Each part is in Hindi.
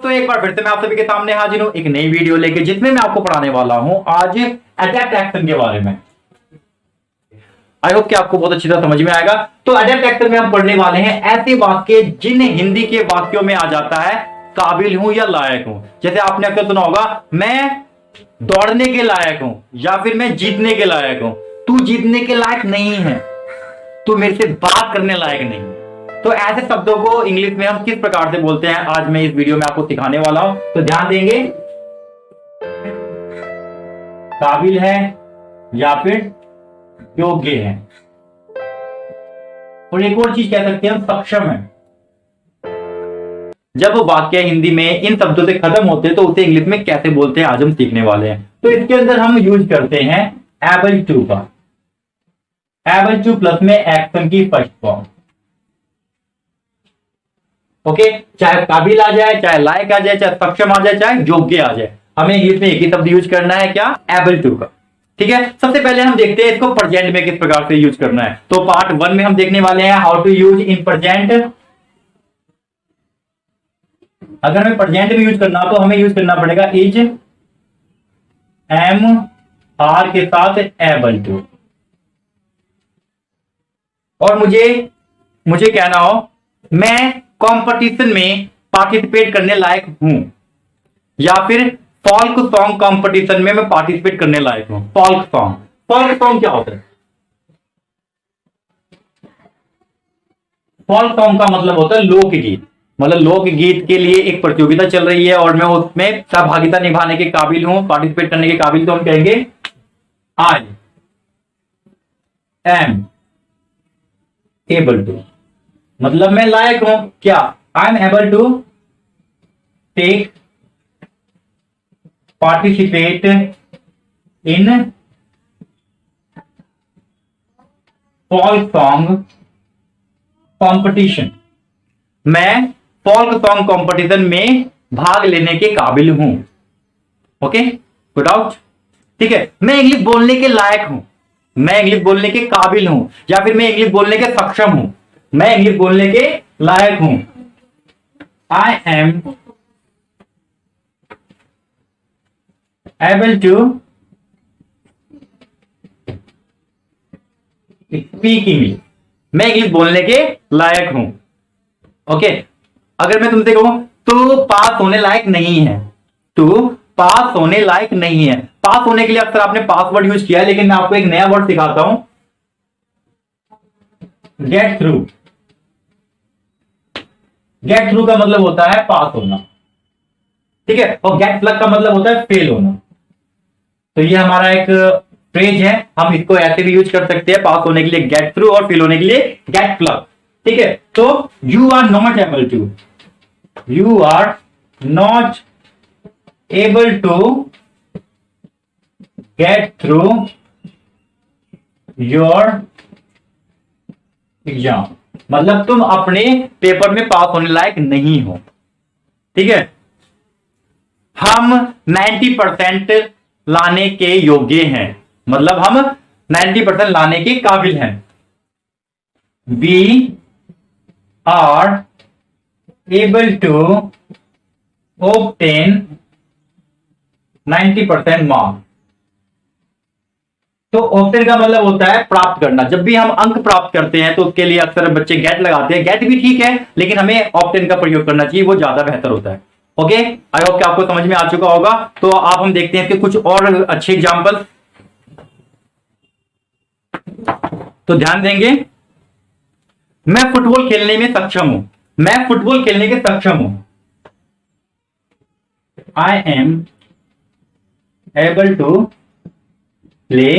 दोस्तों, एक बार फिर से मैं आप सभी के सामने हाजिर हूं एक नई वीडियो लेके, जिसमें मैं आपको पढ़ाने वाला हूं आज एडेप्ट एक्शन के बारे में। आई होप कि आपको बहुत अच्छी तरह समझ में आएगा। तो एडेप्ट एक्शन में हम पढ़ने वाले हैं ऐसे वाक्य जिन हिंदी के वाक्यों में आ जाता है काबिल हूं या लायक हूं। जैसे आपने अक्सर सुना होगा, मैं दौड़ने के लायक हूं या फिर मैं जीतने के लायक हूं। तू जीतने के लायक नहीं है, तू मेरे से बात करने लायक नहीं है। तो ऐसे शब्दों को इंग्लिश में हम किस प्रकार से बोलते हैं, आज मैं इस वीडियो में आपको सिखाने वाला हूं। तो ध्यान देंगे, काबिल है या फिर योग्य है, और एक और चीज कह सकते हैं हम, सक्षम है। जब वाक्य हिंदी में इन शब्दों से खत्म होते हैं तो उसे इंग्लिश में कैसे बोलते हैं आज हम सीखने वाले हैं। तो इसके अंदर हम यूज करते हैं एबल टू का, एबल टू प्लस में एक्शन की फर्स्ट फॉर्म। ओके, चाहे काबिल आ जाए, चाहे लायक आ जाए, चाहे सक्षम आ जाए, चाहे योग्य आ जाए, हमें इंग्लिश में एक ही शब्द यूज करना है, क्या, एबल टू का। ठीक है, सबसे पहले हम देखते हैं इसको प्रेजेंट में किस प्रकार से यूज करना है। तो पार्ट 1 में हम देखने वाले हैं how to use in present. अगर हमें प्रेजेंट में यूज करना तो हमें यूज करना पड़ेगा इज, एम, आर के साथ एबल टू। और मुझे कहना हो मैं कंपटीशन में पार्टिसिपेट करने लायक हूं, या फिर फोल्क सॉन्ग कंपटीशन में मैं पार्टिसिपेट करने लायक हूं। फोल्क सॉन्ग क्या होता है? फोल्क सॉन्ग का मतलब होता है लोकगीत। मतलब लोकगीत के लिए एक प्रतियोगिता चल रही है और मैं उसमें सहभागिता निभाने के काबिल हूं, पार्टिसिपेट करने के काबिल। तो हम कहेंगे आई एम एबल टू, मतलब मैं लायक हूं, क्या, I am able to take participate in folk song competition. मैं फोल्क सॉन्ग कंपटीशन में भाग लेने के काबिल हूं। Okay, good out. ठीक है, मैं इंग्लिश बोलने के लायक हूं, मैं इंग्लिश बोलने के काबिल हूं, या फिर मैं इंग्लिश बोलने के सक्षम हूं, मैं इंग्लिश बोलने के लायक हूं। I am able to speak English, मैं इंग्लिश बोलने के लायक हूं। ओके, अगर मैं तुमसे कहूं तू पास होने लायक नहीं है, तू पास होने लायक नहीं है। पास होने के लिए अक्सर आपने पासवर्ड यूज किया है, लेकिन मैं आपको एक नया वर्ड सिखाता हूं, गेट थ्रू। गेट थ्रू का मतलब होता है पास होना, ठीक है, और गेट प्लग का मतलब होता है फेल होना। तो ये हमारा एक फ्रेज है, हम इसको ऐसे भी यूज कर सकते हैं, पास होने के लिए गेट थ्रू और फेल होने के लिए गेट प्लग। ठीक है, तो you are not able to, you are not able to get through your exam, मतलब तुम अपने पेपर में पास होने लायक नहीं हो। ठीक है, हम 90% लाने के योग्य हैं, मतलब हम 90% लाने के काबिल हैं। We are able to obtain 90% marks. तो ऑब्टेन का मतलब होता है प्राप्त करना। जब भी हम अंक प्राप्त करते हैं तो उसके लिए अक्सर बच्चे गेट लगाते हैं, गेट भी ठीक है, लेकिन हमें ऑब्टेन का प्रयोग करना चाहिए, वो ज्यादा बेहतर होता है। ओके, आई होप कि आपको समझ में आ चुका होगा। तो आप हम देखते हैं इसके कुछ और अच्छे एग्जांपल। तो ध्यान देंगे, मैं फुटबॉल खेलने में सक्षम हूं, मैं फुटबॉल खेलने के सक्षम हूं। I am able to play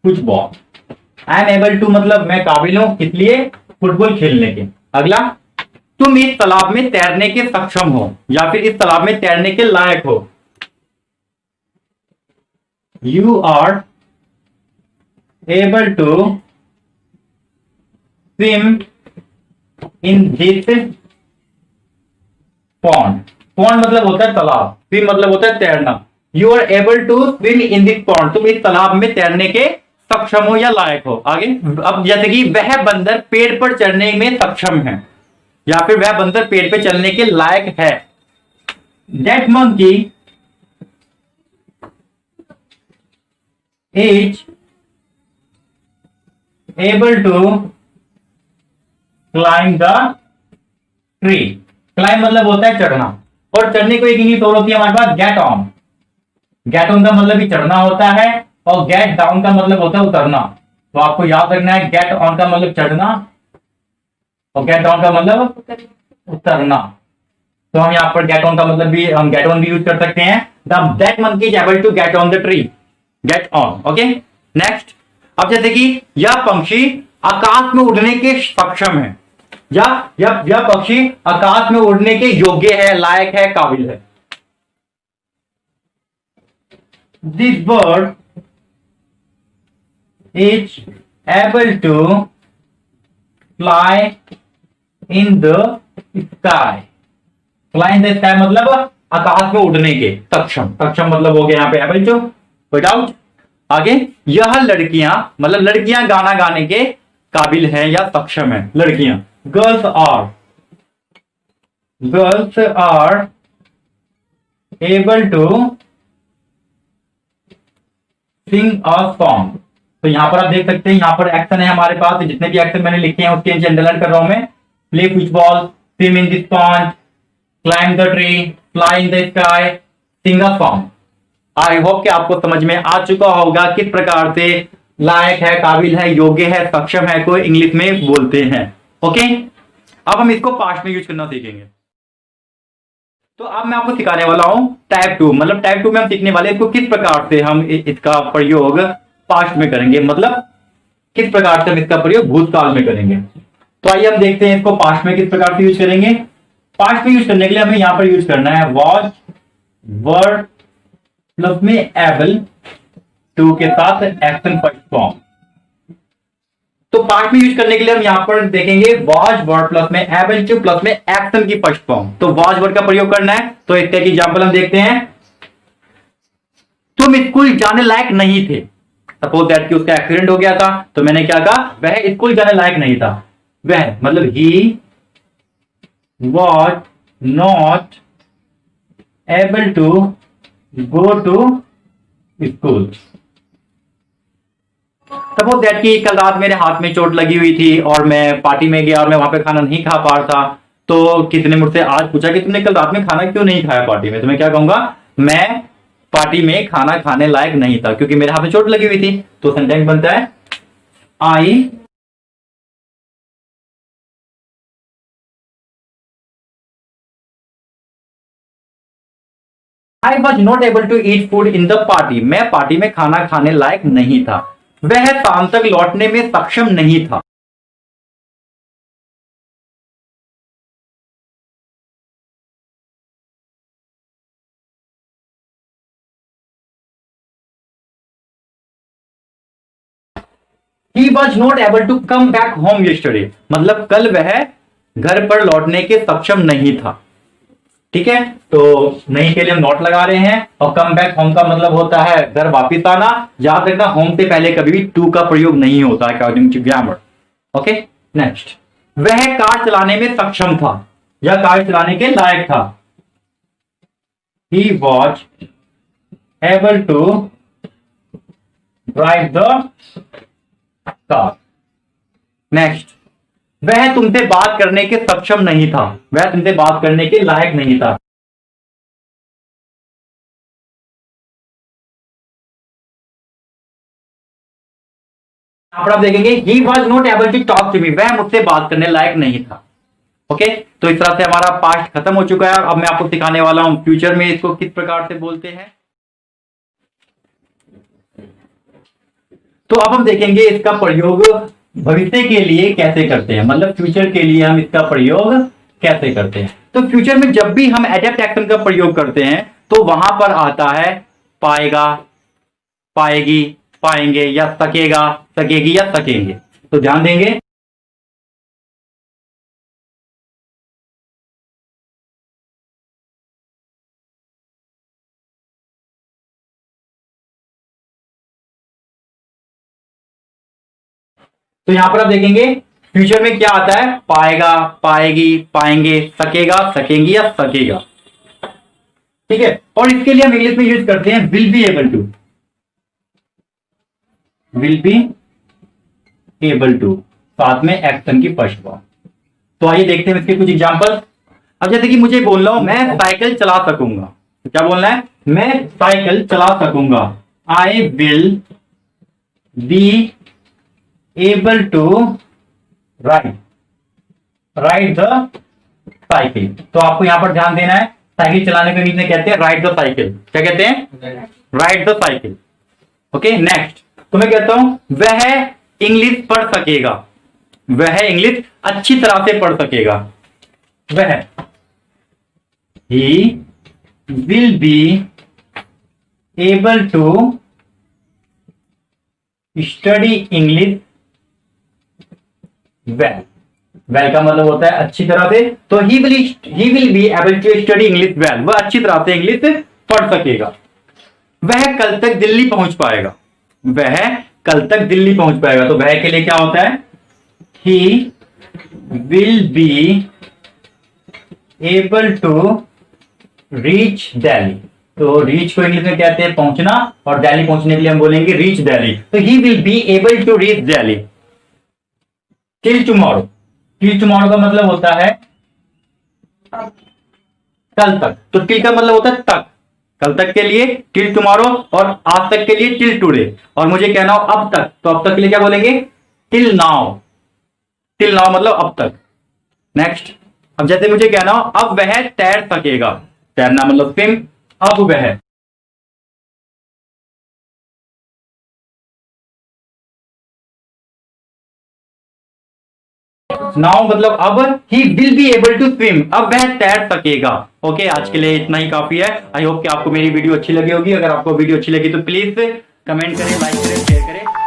football. I am able to मतलब मैं काबिल हूं, इसलिए फुटबॉल खेलने के। अगला, तुम इस तालाब में तैरने के सक्षम हो, या फिर इस तालाब में तैरने के लायक हो। You are able to swim in this pond. Pond मतलब होता है तालाब, स्विम मतलब होता है तैरना। You are able to swim in this pond, तुम इस तालाब में तैरने के सक्षम हो या लायक हो। आगे, अब जैसे कि वह बंदर पेड़ पर चढ़ने में सक्षम है, या फिर वह बंदर पेड़ पे चलने के लायक है। That monkey is able to climb the tree. Climb मतलब होता है चढ़ना, और चढ़ने को एक इंग्लिश और होती है हमारे पास गेट ऑन। गेट ऑन का मतलब ही चढ़ना होता है, और गेट डाउन का मतलब होता है उतरना। तो आपको याद रखना है, गेट ऑन का मतलब चढ़ना और गेट डाउन का मतलब उतरना। तो हम यहाँ पर गेट ऑन का मतलब भी हम गेट ऑन भी यूज कर सकते हैं। That monkey is able to get on the tree, get on. Okay, next. अब जैसे कि यह पंक्षी आकाश में उड़ने के सक्षम है, या यह पक्षी आकाश में उड़ने के योग्य है, लायक है, काबिल है। This bird is able to fly in the sky. Fly in the sky मतलब आकाश में उड़ने के सक्षम। सक्षम मतलब हो गया यहाँ पे एबल टू, कोई डाउट? आगे, यह लड़कियां मतलब लड़कियां गाना गाने के काबिल है या सक्षम है। लड़कियां, girls are able to sing a song. तो यहां पर आप देख सकते हैं, यहां पर एक्शन है हमारे पास। जितने भी एक्शन मैंने लिखे हैं उसके नीचे अंडरलाइन कर रहा हूं मैं। Play football, swim in the pond, climb the tree, fly in the sky, sing a song. I hope कि आपको समझ में आ चुका होगा किस प्रकार से लायक है, काबिल है, योग्य है, सक्षम है को इंग्लिश में बोलते हैं। ओके, अब हम इसको पास्ट में यूज करना सीखेंगे। तो अब मैं आपको सिखाने वाला हूं टाइप 2। मतलब टाइप 2 में हम सीखने वाले इसको किस प्रकार से हम इसका प्रयोग पास्ट में करेंगे, मतलब किस प्रकार से हम इसका प्रयोग भूतकाल में करेंगे। तो आइए हम देखते हैं इसको पास्ट में किस प्रकार से यूज करेंगे। पास्ट में यूज करने के लिए हमें यहां पर यूज करना है वॉज वर्ड प्लस में एबल टू के साथ एक्शन फर्स्ट फॉर्म। तो पास्ट में यूज करने के लिए हम यहां पर देखेंगे वॉज वर्ड प्लस में एबल टू प्लस में एक्शन की फर्स्ट फॉर्म। तो वॉज वर्ड का प्रयोग करना है। तो इसका एक एग्जांपल हम देखते हैं। तुम स्कूल जाने लायक नहीं थे। सपोज दैट कि उसका एक्सीडेंट हो गया था, तो मैंने क्या कहा, वह स्कूल जाने लायक नहीं था। वह मतलब he was not able to go to school. Suppose that कि कल रात मेरे हाथ में चोट लगी हुई थी और मैं पार्टी में गया और मैं वहां पे खाना नहीं खा पा रहा था। तो किसी ने मुझसे आज पूछा कि तुमने कल रात में खाना क्यों नहीं खाया पार्टी में, तो मैं क्या कहूंगा, मैं पार्टी में खाना खाने लायक नहीं था क्योंकि मेरे हाथ में चोट लगी हुई थी। तो सेंटेंस बनता है I was not able to eat food in the party. मैं पार्टी में खाना खाने लायक नहीं था। वह शाम तक लौटने में सक्षम नहीं था। He was not able to come back home yesterday। मतलब कल वह घर पर लौटने के सक्षम नहीं था। ठीक है, तो नहीं के लिए हम नॉट लगा रहे हैं, और कम बैक होम का मतलब होता है घर वापिस आना। याद रखना, होम से पहले कभी भी टू का प्रयोग नहीं होता है according to grammar. Okay, next. वह कार चलाने में सक्षम था या कार चलाने के लायक था। He was able to drive the car। Next, वह तुमसे बात करने के सक्षम नहीं था। वह तुमसे बात करने के लायक नहीं था। यहां पर आप देखेंगे he was not able to talk to me. वह मुझसे बात करने लायक नहीं था। ओके, तो इस तरह से हमारा पास्ट खत्म हो चुका है। अब मैं आपको सिखाने वाला हूं फ्यूचर में इसको किस प्रकार से बोलते हैं। तो अब हम देखेंगे इसका प्रयोग भविष्य के लिए कैसे करते हैं, मतलब फ्यूचर के लिए हम इसका प्रयोग कैसे करते हैं। तो फ्यूचर में जब भी हम एडेप्ट एक्शन का प्रयोग करते हैं तो वहां पर आता है पाएगा, पाएगी, पाएंगे, या सकेगा, सकेगी, या सकेंगे। तो ध्यान देंगे। तो यहां पर आप देखेंगे फ्यूचर में क्या आता है? पाएगा, पाएगी, पाएंगे, सकेगा, सकेंगी या सकेगा। ठीक है, और इसके लिए हम इंग्लिश में यूज करते हैं will be able to. Will be able to साथ में एक्शन की फर्स्ट फॉर्म। तो आइए देखते हैं इसके कुछ एग्जांपल। अब जैसे कि मुझे बोल रहा हूं मैं साइकिल चला सकूंगा, तो क्या बोलना है? मैं साइकिल चला सकूंगा। I will be able to ride the cycle. तो आपको यहां पर ध्यान देना है, साइकिल चलाने को इंग्लिश में कहते हैं राइड द साइकिल। क्या कहते हैं? Ride the cycle. Okay, next. तो मैं कहता हूं वह इंग्लिश पढ़ सकेगा। वह इंग्लिश अच्छी तरह से पढ़ सकेगा। वह, he will be able to study English well. Well का मतलब होता है अच्छी तरह से, तो he will be able to study English well. वह अच्छी तरह से इंग्लिश पढ़ सकेगा। वह कल तक दिल्ली पहुंच पाएगा। वह कल तक दिल्ली पहुंच पाएगा। तो वह के लिए क्या होता है? He will be able to reach Delhi. तो रीच को इंग्लिश में कहते हैं पहुंचना, और दिल्ली पहुंचने के लिए हम बोलेंगे रीच दिल्ली। तो he will be able to reach Delhi till tomorrow. Till tomorrow का मतलब होता है कल तक। तो टिल का मतलब होता है तक, कल तक के लिए टिल टुमारो, और आज तक के लिए टिल टुडे। और मुझे कहना हो अब तक, तो अब तक के लिए क्या बोलेंगे? Till now. टिल नाउ मतलब अब तक। नेक्स्ट। अब जैसे मुझे कहना हो अब वह तैर सकेगा। तैरना मतलब स्विम। अब वह, नाउ मतलब अब, he will be able to swim. अब वह तैर सकेगा। ओके, आज के लिए इतना ही काफी है। आई होप कि आपको मेरी वीडियो अच्छी लगी होगी। अगर आपको वीडियो अच्छी लगी तो प्लीज कमेंट करें, लाइक करें, शेयर करें।